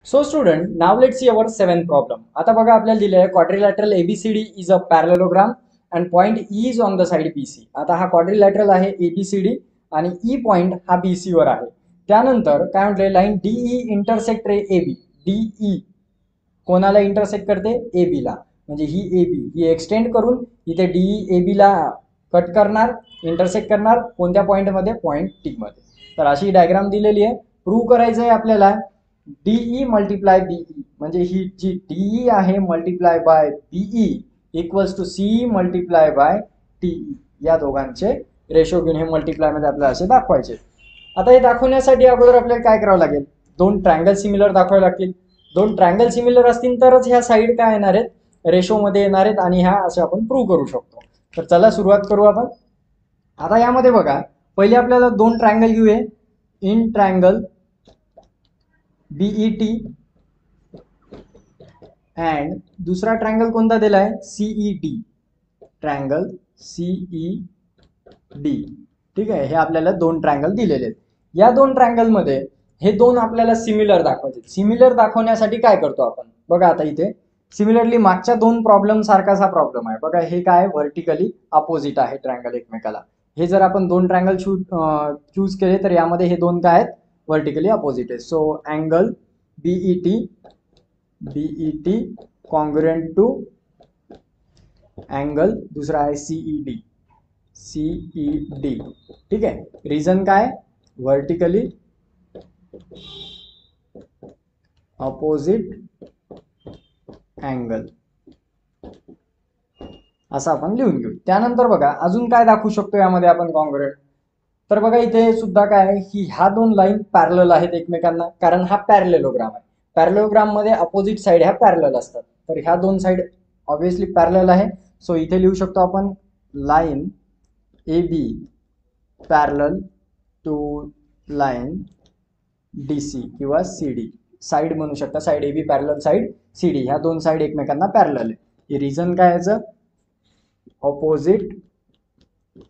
So student, now let's see our seventh problem. आता बघा आपल्याला दिले आहे quadrilateral ABCD is a parallelogram and point E is on the side BC. आता हा quadrilateral आहे ABCD आणि E point हा BC वर आहे. त्यानंतर काय म्हटले लाईन DE इंटरसेक्ट रे AB. DE कोणाला इंटरसेक्ट करते AB ला, म्हणजे ही AB ही एक्सटेंड करून इथे DE AB ला कट करणार, इंटरसेक्ट करणार कोणत्या पॉइंट मध्ये, पॉइंट T मध्ये. तर अशी डायग्राम दिलेली आहे. प्रूव्ह करायचं आहे आपल्याला DE मल्टिप्लाय BE म्हणजे ही जी DE आहे multiply by BE equals to CE multiply by TE. या दोघांचे रेशो घेऊन हे मल्टिप्लाय मध्ये आपल्याला असे दाखवायचे. आता हे दाखवण्यासाठी अगोदर आपल्याला काय करावं लागेल, दोन ट्रायंगल सिमिलर दाखवावे लागतील. दोन ट्रायंगल सिमिलर असतील तरच ह्या साइड काय येणार आहेत, रेशो मध्ये येणार आहेत आणि ह्या असे आपण प्रूव्ह करू शकतो. तर चला सुरुवात करू आपण. आता यामध्ये बघा पहिले आपल्याला दोन ट्रायंगल घेऊया. इन ट्रायंगल BET अँड दुसरा ट्रायंगल कोणता दिलाय, CED. Triangle CED. ठीक आहे, हे आपल्याला दोन ट्रायंगल दिलेले आहेत. या दोन ट्रायंगल मध्ये हे दोन आपल्याला सिमिलर दाखवायचे. सिमिलर दाखवण्यासाठी काय करतो आपण बघा, आता इथे सिमिलरली मागच्या दोन प्रॉब्लेम सारखाच हा प्रॉब्लेम आहे बघा. हे काय व्हर्टिकली अपोजिट आहे ट्रायंगल एकमेकाला. हे जर आपण दोन ट्रायंगल चूज केले तर यामध्ये हे दोन काय आहेत, वर्टिकली अपोजिट आहे. So angle BET congruent to angle दुसरा आहे CED. ठीक आहे. रिझन काय, वर्टिकली अपोजिट अँगल असं आपण लिहून घेऊ. त्यानंतर बघा अजून काय दाखवू शकतो यामध्ये आपण कॉन्ग्रुएंट. तर बघा इथे सुद्धा काय आहे की ह्या दोन लाईन पॅरलल आहेत एकमेकांना, कारण हा पॅरलेलोग्राम आहे. पॅरलेलोग्राम मध्ये अपोजिट साइड ह्या पॅरलल असतात. तर ह्या दोन साइड ऑब्विसली पॅरलल आहे. सो इथे लिहू शकतो आपण line AB parallel to line DC किंवा CD. साइड म्हणू शकता, side AB parallel side CD. ह्या दोन साइड एकमेकांना पॅरलल आहे. हे रिझन काय याचं, ऑपोजिट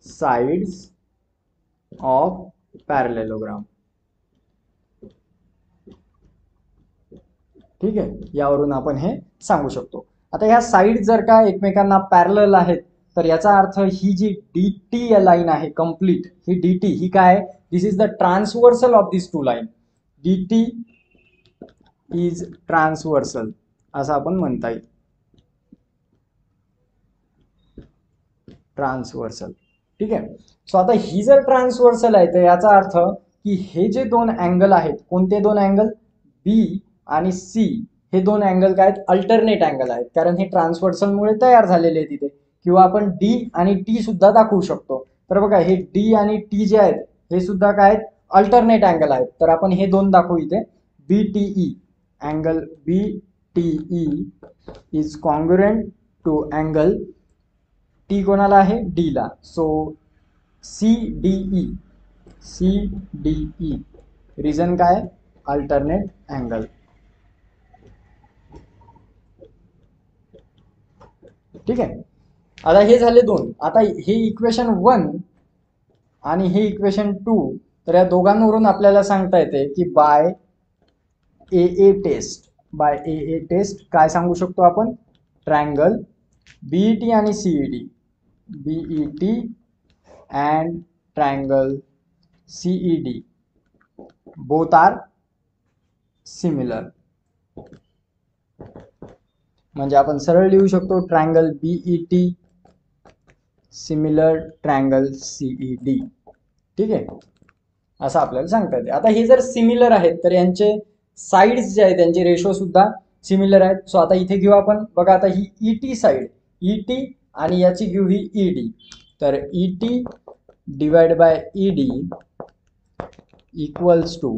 साइड्स ऑफ पॅरलेलोग्राम. ठीक आहे, यावरून आपण हे सांगू शकतो. आता ह्या साइड जर का एकमेकांना पॅरलल आहेत तर याचा अर्थ ही जी DT लाईन आहे कंप्लीट, ही DT ही काय, this is the transversal of this two line. DT is transversal असं आपण म्हणता येईल. ट्रान्सवर्सल. ठीक आहे. सो आता ही जर ट्रान्सवर्सल आहे तर याचा अर्थ की हे जे दोन अँगल आहेत, कोणते दोन अँगल, B आणि C, हे दोन अँगल काय आहेत, अल्टरनेट अँगल आहेत. कारण हे ट्रान्सवर्सल मुळे तयार झालेले आहेत तिथे. किंवा आपण D आणि T सुद्धा दाखवू शकतो. तर बघा हे D आणि T जे आहेत हे सुद्धा काय आहेत, अल्टरनेट अँगल आहेत. तर आपण हे दोन दाखवू इथे. BTE angle BTE is congruent to angle T कोणाला आहे, D ला. सो CDE रिझन काय, अल्टरनेट अँगल. ठीक आहे. आता हे झाले दोन. आता हे इक्वेशन 1 आणि हे इक्वेशन 2, तर या दोघांवरून आपल्याला सांगता येते की बाय AA टेस्ट काय सांगू शकतो आपण, ट्रायंगल BET आणि CED, BET and triangle CED both are similar. म्हणजे आपण सरळ लिहू शकतो triangle BET similar triangle CED. ठीक आहे, असं आपल्याला सांगता येते. आता हे जर सिमिलर आहेत तर यांचे साइड्स जे आहेत त्यांचे रेशो सुद्धा सिमिलर आहेत. सो आता इथे घेऊ आपण बघा, आता ही ET साइड ET आणि याची घेऊ ही ED. तर ET divide by ED equals to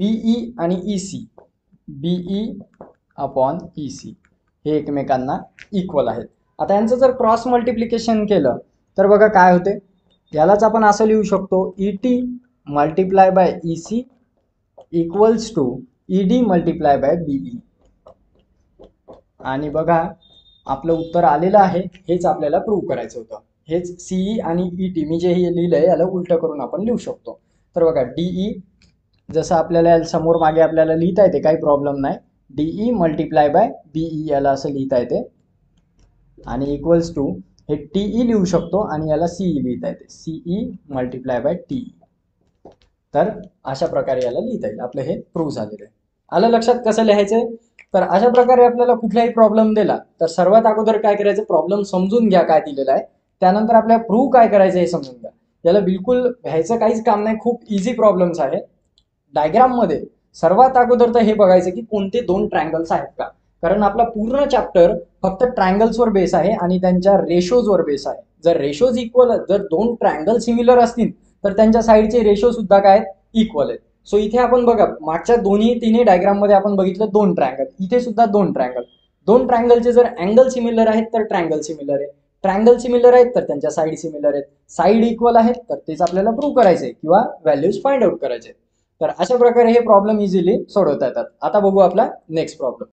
BE आणि EC, BE अपॉन EC. हे एकमेकांना इक्वल आहेत. आता यांचं जर क्रॉस मल्टिप्लिकेशन केलं तर बघा काय होते, यालाच आपण असं लिहू शकतो ET multiply by EC equals to ED multiply by BE. आणि बघा आपलं उत्तर आलेलं आहे. हेच आपल्याला प्रूव्ह करायचं होतं. हेच CE आणि ET मी जे हे लिहिलंय याला उलट करून आपण लिहू शकतो. तर बघा DE जसं आपल्याला समोर मागे आपल्याला लिहिता येते, काही प्रॉब्लेम नाही. DE मल्टिप्लाय बाय BE याला असं लिहिता येते आणि इक्वल्स टू हे TE लिहू शकतो आणि याला CE लिहिता येते, CE मल्टिप्लाय बाय TE. तर अशा प्रकारे याला लिहिता येईल. आपलं हे प्रूव्ह झालेलं आहे. आलं लक्षात कसं लिहायचंय? तर अशा प्रकारे आपल्याला कुठलाही प्रॉब्लेम दिला तर सर्वात अगोदर काय करायचं, प्रॉब्लेम समजून घ्या काय दिलेला आहे, त्यानंतर आपल्याला प्रूव्ह काय करायचं हे समजून घ्या. याला बिलकुल भ्यायचं काहीच काम नाही, खूप इझी प्रॉब्लेम्स आहे. डायग्राम मध्ये सर्वात अगोदर तर हे बघायचं की कोणते दोन ट्रायंगल्स आहेत का, कारण आपला पूर्ण चॅप्टर फक्त ट्रायंगल्सवर बेस आहे आणि त्यांच्या रेशोजवर बेस आहे. जर रेशोज इक्वल, जर दोन ट्रायंगल सिमिलर असतील तर त्यांच्या साईडचे रेशो सुद्धा काय इक्वल आहेत. सो इथे आपण बघा, मागच्या तिन्ही डायग्राम मध्ये आपण बघितलं दोन ट्रायंगल, इथे सुद्धा दोन ट्रायंगल. दोन ट्रायंगलचे जर अँगल सिमिलर आहेत तर ट्रायंगल सिमिलर आहे, ट्रायंगल सिमिलर आहेत तर त्यांच्या साईड सिमिलर आहेत, साईड इक्वल आहेत तर तेच आपल्याला प्रूव्ह करायचे किंवा व्हॅल्यूज फाइंड आउट करायचे. तर अशा प्रकारे हे प्रॉब्लेम इझिली सोडवता येतात. आता बघू आपला नेक्स्ट प्रॉब्लेम.